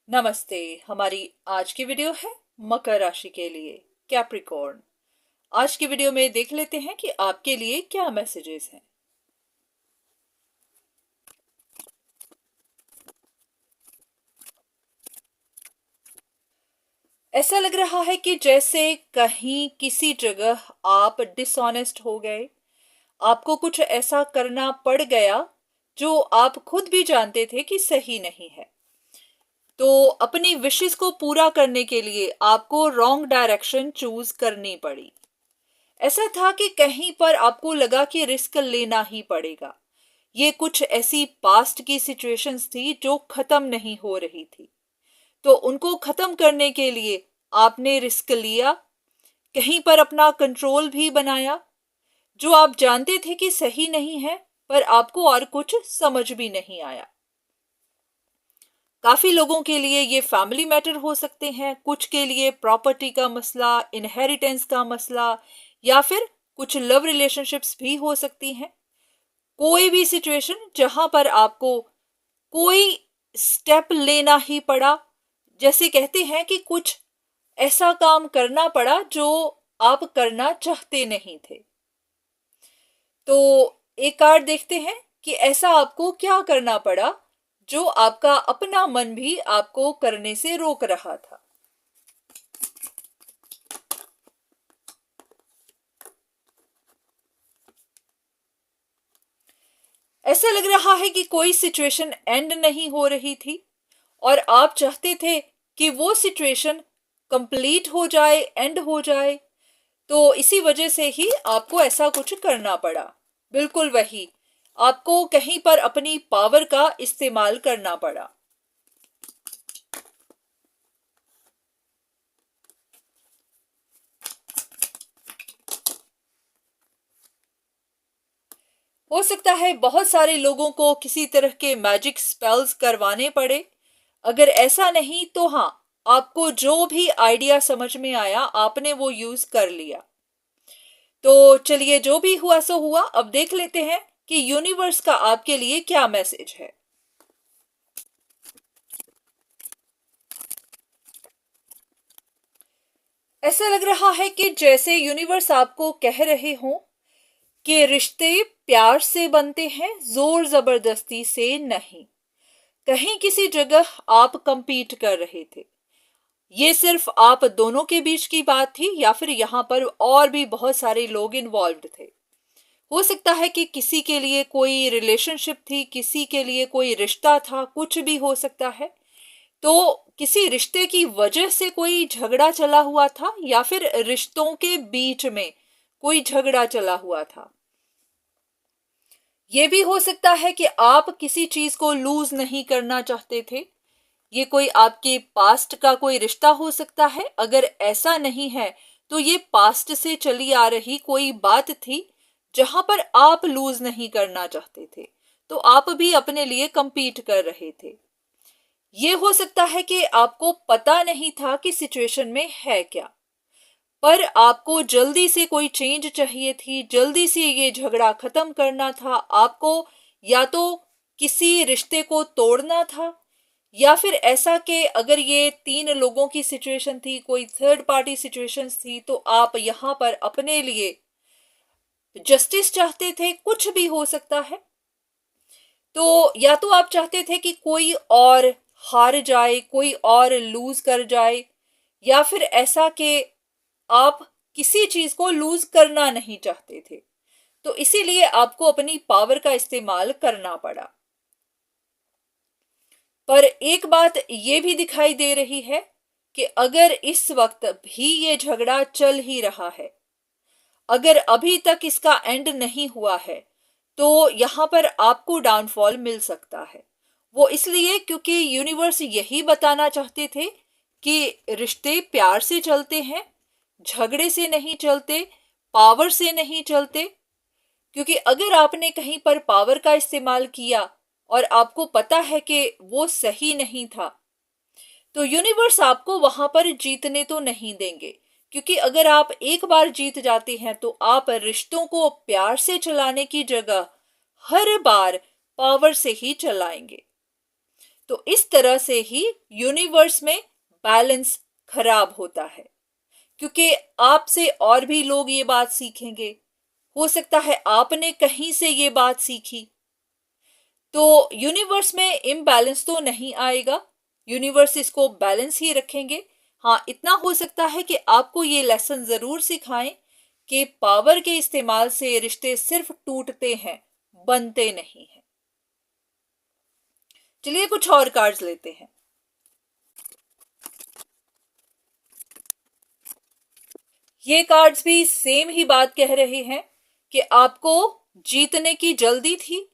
नमस्ते। हमारी आज की वीडियो है मकर राशि के लिए, कैप्रिकॉर्न। आज की वीडियो में देख लेते हैं कि आपके लिए क्या मैसेजेस हैं। ऐसा लग रहा है कि जैसे कहीं किसी जगह आप डिसऑनेस्ट हो गए, आपको कुछ ऐसा करना पड़ गया जो आप खुद भी जानते थे कि सही नहीं है। तो अपनी विशेस को पूरा करने के लिए आपको रॉन्ग डायरेक्शन चूज करनी पड़ी। ऐसा था कि कहीं पर आपको लगा कि रिस्क लेना ही पड़ेगा। ये कुछ ऐसी पास्ट की सिचुएशंस थी जो खत्म नहीं हो रही थी, तो उनको खत्म करने के लिए आपने रिस्क लिया, कहीं पर अपना कंट्रोल भी बनाया, जो आप जानते थे कि सही नहीं है, पर आपको और कुछ समझ भी नहीं आया। काफी लोगों के लिए ये फैमिली मैटर हो सकते हैं, कुछ के लिए प्रॉपर्टी का मसला, इनहेरिटेंस का मसला, या फिर कुछ लव रिलेशनशिप्स भी हो सकती हैं। कोई भी सिचुएशन जहां पर आपको कोई स्टेप लेना ही पड़ा, जैसे कहते हैं कि कुछ ऐसा काम करना पड़ा जो आप करना चाहते नहीं थे। तो एक कार्ड देखते हैं कि ऐसा आपको क्या करना पड़ा जो आपका अपना मन भी आपको करने से रोक रहा था। ऐसा लग रहा है कि कोई सिचुएशन एंड नहीं हो रही थी और आप चाहते थे कि वो सिचुएशन कंप्लीट हो जाए, एंड हो जाए। तो इसी वजह से ही आपको ऐसा कुछ करना पड़ा। बिल्कुल वही, आपको कहीं पर अपनी पावर का इस्तेमाल करना पड़ा। हो सकता है बहुत सारे लोगों को किसी तरह के मैजिक स्पेल्स करवाने पड़े। अगर ऐसा नहीं तो हाँ, आपको जो भी आइडिया समझ में आया आपने वो यूज कर लिया। तो चलिए, जो भी हुआ सो हुआ। अब देख लेते हैं कि यूनिवर्स का आपके लिए क्या मैसेज है। ऐसा लग रहा है कि जैसे यूनिवर्स आपको कह रहे हो कि रिश्ते प्यार से बनते हैं, जोर जबरदस्ती से नहीं। कहीं किसी जगह आप कंपीट कर रहे थे। ये सिर्फ आप दोनों के बीच की बात थी या फिर यहाँ पर और भी बहुत सारे लोग इन्वॉल्व्ड थे। हो सकता है कि किसी के लिए कोई रिलेशनशिप थी, किसी के लिए कोई रिश्ता था, कुछ भी हो सकता है। तो किसी रिश्ते की वजह से कोई झगड़ा चला हुआ था या फिर रिश्तों के बीच में कोई झगड़ा चला हुआ था। ये भी हो सकता है कि आप किसी चीज को लूज नहीं करना चाहते थे। ये कोई आपके पास्ट का कोई रिश्ता हो सकता है। अगर ऐसा नहीं है तो ये पास्ट से चली आ रही कोई बात थी जहां पर आप लूज नहीं करना चाहते थे, तो आप भी अपने लिए compete कर रहे थे। ये हो सकता है कि आपको पता नहीं था कि सिचुएशन में है क्या, पर आपको जल्दी से कोई चेंज चाहिए थी, जल्दी से ये झगड़ा खत्म करना था आपको। या तो किसी रिश्ते को तोड़ना था, या फिर ऐसा कि अगर ये तीन लोगों की सिचुएशन थी, कोई थर्ड पार्टी सिचुएशन थी, तो आप यहां पर अपने लिए जस्टिस चाहते थे। कुछ भी हो सकता है। तो या तो आप चाहते थे कि कोई और हार जाए, कोई और लूज कर जाए, या फिर ऐसा कि आप किसी चीज को लूज करना नहीं चाहते थे, तो इसीलिए आपको अपनी पावर का इस्तेमाल करना पड़ा। पर एक बात ये भी दिखाई दे रही है कि अगर इस वक्त भी ये झगड़ा चल ही रहा है, अगर अभी तक इसका एंड नहीं हुआ है, तो यहां पर आपको डाउनफॉल मिल सकता है। वो इसलिए क्योंकि यूनिवर्स यही बताना चाहते थे कि रिश्ते प्यार से चलते हैं, झगड़े से नहीं चलते, पावर से नहीं चलते। क्योंकि अगर आपने कहीं पर पावर का इस्तेमाल किया और आपको पता है कि वो सही नहीं था, तो यूनिवर्स आपको वहां पर जीतने तो नहीं देंगे। क्योंकि अगर आप एक बार जीत जाते हैं तो आप रिश्तों को प्यार से चलाने की जगह हर बार पावर से ही चलाएंगे। तो इस तरह से ही यूनिवर्स में बैलेंस खराब होता है, क्योंकि आपसे और भी लोग ये बात सीखेंगे। हो सकता है आपने कहीं से ये बात सीखी, तो यूनिवर्स में इम्बैलेंस तो नहीं आएगा, यूनिवर्स इसको बैलेंस ही रखेंगे। हाँ, इतना हो सकता है कि आपको ये लेसन जरूर सिखाएं कि पावर के इस्तेमाल से रिश्ते सिर्फ टूटते हैं, बनते नहीं हैं। चलिए कुछ और कार्ड्स लेते हैं। ये कार्ड्स भी सेम ही बात कह रहे हैं कि आपको जीतने की जल्दी थी,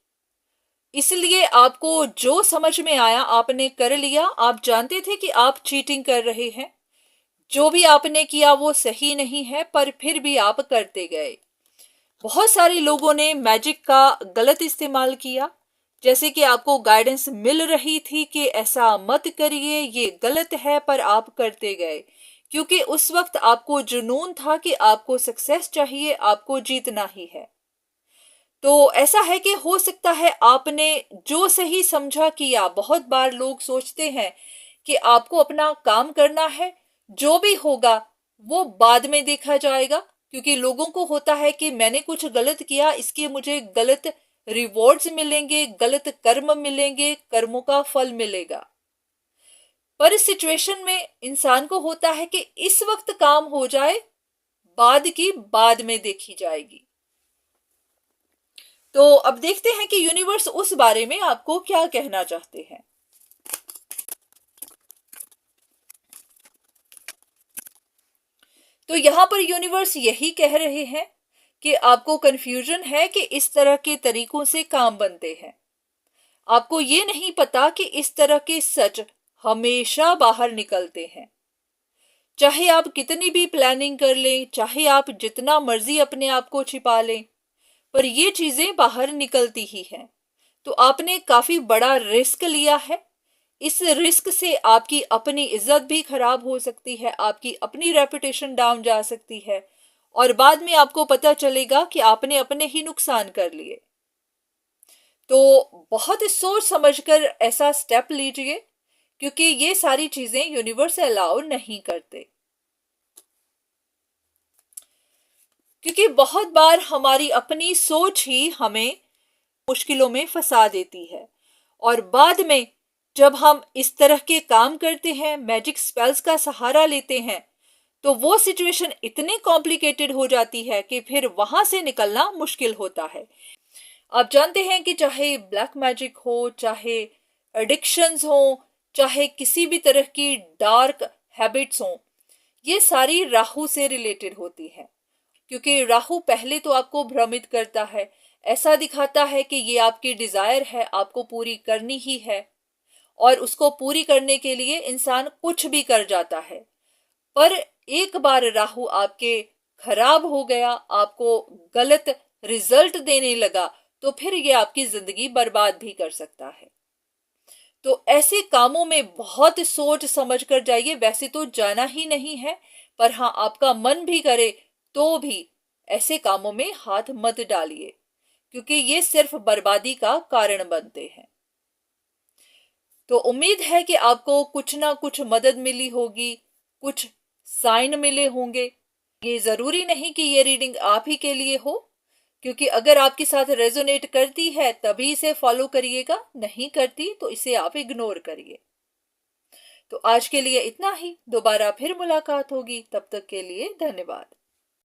इसलिए आपको जो समझ में आया आपने कर लिया। आप जानते थे कि आप चीटिंग कर रहे हैं, जो भी आपने किया वो सही नहीं है, पर फिर भी आप करते गए। बहुत सारे लोगों ने मैजिक का गलत इस्तेमाल किया, जैसे कि आपको गाइडेंस मिल रही थी कि ऐसा मत करिए, ये गलत है, पर आप करते गए क्योंकि उस वक्त आपको जुनून था कि आपको सक्सेस चाहिए, आपको जीतना ही है। तो ऐसा है कि हो सकता है आपने जो सही समझा किया। बहुत बार लोग सोचते हैं कि आपको अपना काम करना है, जो भी होगा वो बाद में देखा जाएगा, क्योंकि लोगों को होता है कि मैंने कुछ गलत किया, इसके मुझे गलत रिवॉर्ड्स मिलेंगे, गलत कर्म मिलेंगे, कर्मों का फल मिलेगा। पर इस सिचुएशन में इंसान को होता है कि इस वक्त काम हो जाए, बाद की बाद में देखी जाएगी। तो अब देखते हैं कि यूनिवर्स उस बारे में आपको क्या कहना चाहते हैं। तो यहां पर यूनिवर्स यही कह रहे हैं कि आपको कंफ्यूजन है कि इस तरह के तरीकों से काम बनते हैं। आपको ये नहीं पता कि इस तरह के सच हमेशा बाहर निकलते हैं। चाहे आप कितनी भी प्लानिंग कर लें, चाहे आप जितना मर्जी अपने आप को छिपा लें, पर ये चीजें बाहर निकलती ही हैं। तो आपने काफी बड़ा रिस्क लिया है। इस रिस्क से आपकी अपनी इज्जत भी खराब हो सकती है, आपकी अपनी रेपुटेशन डाउन जा सकती है, और बाद में आपको पता चलेगा कि आपने अपने ही नुकसान कर लिए। तो बहुत सोच समझकर ऐसा स्टेप लीजिए, क्योंकि ये सारी चीजें यूनिवर्स अलाउ नहीं करते। क्योंकि बहुत बार हमारी अपनी सोच ही हमें मुश्किलों में फंसा देती है, और बाद में जब हम इस तरह के काम करते हैं, मैजिक स्पेल्स का सहारा लेते हैं, तो वो सिचुएशन इतनी कॉम्प्लिकेटेड हो जाती है कि फिर वहां से निकलना मुश्किल होता है। आप जानते हैं कि चाहे ब्लैक मैजिक हो, चाहे एडिक्शंस हो, चाहे किसी भी तरह की डार्क हैबिट्स हो, ये सारी राहु से रिलेटेड होती है। क्योंकि राहु पहले तो आपको भ्रमित करता है, ऐसा दिखाता है कि ये आपकी डिजायर है, आपको पूरी करनी ही है, और उसको पूरी करने के लिए इंसान कुछ भी कर जाता है। पर एक बार राहु आपके खराब हो गया, आपको गलत रिजल्ट देने लगा, तो फिर ये आपकी जिंदगी बर्बाद भी कर सकता है। तो ऐसे कामों में बहुत सोच समझ कर जाइए। वैसे तो जाना ही नहीं है, पर हाँ, आपका मन भी करे तो भी ऐसे कामों में हाथ मत डालिए, क्योंकि ये सिर्फ बर्बादी का कारण बनते हैं। तो उम्मीद है कि आपको कुछ ना कुछ मदद मिली होगी, कुछ साइन मिले होंगे। ये जरूरी नहीं कि ये रीडिंग आप ही के लिए हो, क्योंकि अगर आपके साथ रेजोनेट करती है तभी इसे फॉलो करिएगा, नहीं करती तो इसे आप इग्नोर करिए। तो आज के लिए इतना ही, दोबारा फिर मुलाकात होगी, तब तक के लिए धन्यवाद।